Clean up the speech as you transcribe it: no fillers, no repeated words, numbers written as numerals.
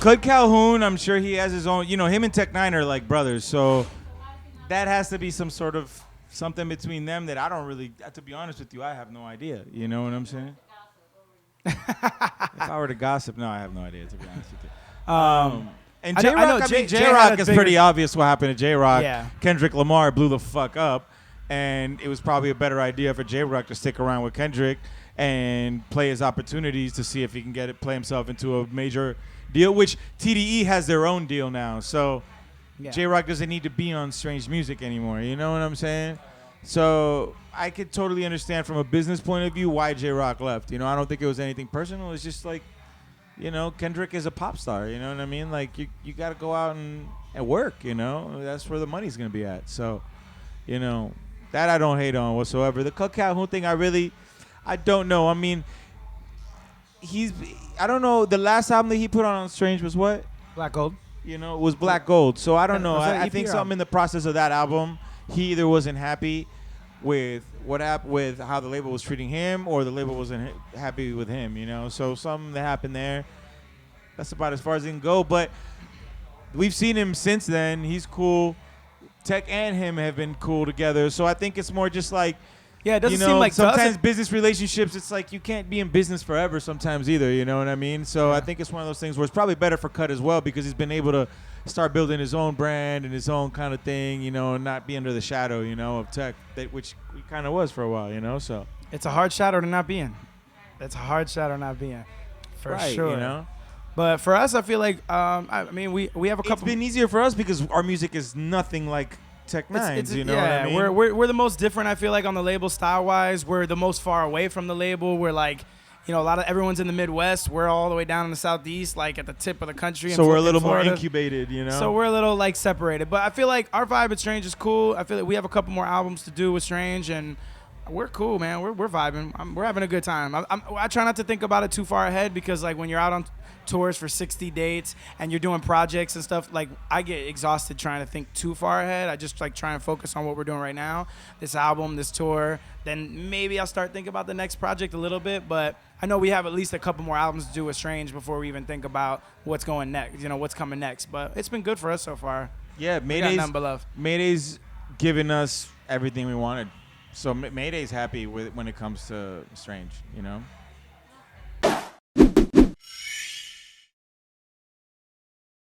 Kutt Calhoun, I'm sure he has his own. You know, him and Tech-9 are like brothers, so that has to be some sort of something between them that I don't really. To be honest with you, I have no idea. You know what I'm saying? If I were to gossip, no, I have no idea. To be honest with you. And J-Rock, I mean, J-Rock is pretty obvious what happened to J-Rock. Yeah. Kendrick Lamar blew the fuck up, and it was probably a better idea for J-Rock to stick around with Kendrick and play his opportunities to see if he can play himself into a major deal, which TDE has their own deal now. So J-Rock doesn't need to be on Strange Music anymore. You know what I'm saying? So I could totally understand from a business point of view why J-Rock left. You know, I don't think it was anything personal. It's just like, you know, Kendrick is a pop star. You know what I mean? Like, you got to go out and work, you know? That's where the money's going to be at. So, you know, that I don't hate on whatsoever. The Kutt Calhoun thing, I don't know. I mean, I don't know. The last album that he put on Strange was what? Black Gold. You know, it was Black Gold. So I don't know. I think EP something in the process of that album, he either wasn't happy with what happened with how the label was treating him, or the label wasn't happy with him, you know. So something that happened there. That's about as far as it can go. But we've seen him since then. He's cool. Tech and him have been cool together. So I think it's more just like, it doesn't seem like sometimes business relationships, it's like you can't be in business forever sometimes either, you know what I mean? So I think it's one of those things where it's probably better for Kutt as well, because he's been able to start building his own brand and his own kind of thing, you know, and not be under the shadow, you know, of Tech, which he kind of was for a while, you know. So it's a hard shadow to not be in. It's a hard shadow not being, for sure. You know. But for us, I feel like I mean we have a couple. It's been easier for us because our music is nothing like Tech-9's, you know what I mean? We're the most different, I feel like, on the label style-wise. We're the most far away from the label. We're like, you know, everyone's in the Midwest. We're all the way down in the Southeast, like at the tip of the country. So we're a little more incubated, you know? So we're a little, like, separated. But I feel like our vibe at Strange is cool. I feel like we have a couple more albums to do with Strange, and we're cool, man. We're vibing. We're having a good time. I try not to think about it too far ahead, because, like, when you're out on tours for 60 dates and you're doing projects and stuff, like, I get exhausted trying to think too far ahead. I just like try and focus on what we're doing right now, this album, this tour. Then maybe I'll start thinking about the next project a little bit, but I know we have at least a couple more albums to do with Strange before we even think about what's going next, you know, what's coming next. But it's been good for us so far. Yeah, Mayday's given us everything we wanted. So Mayday's happy with when it comes to Strange, you know?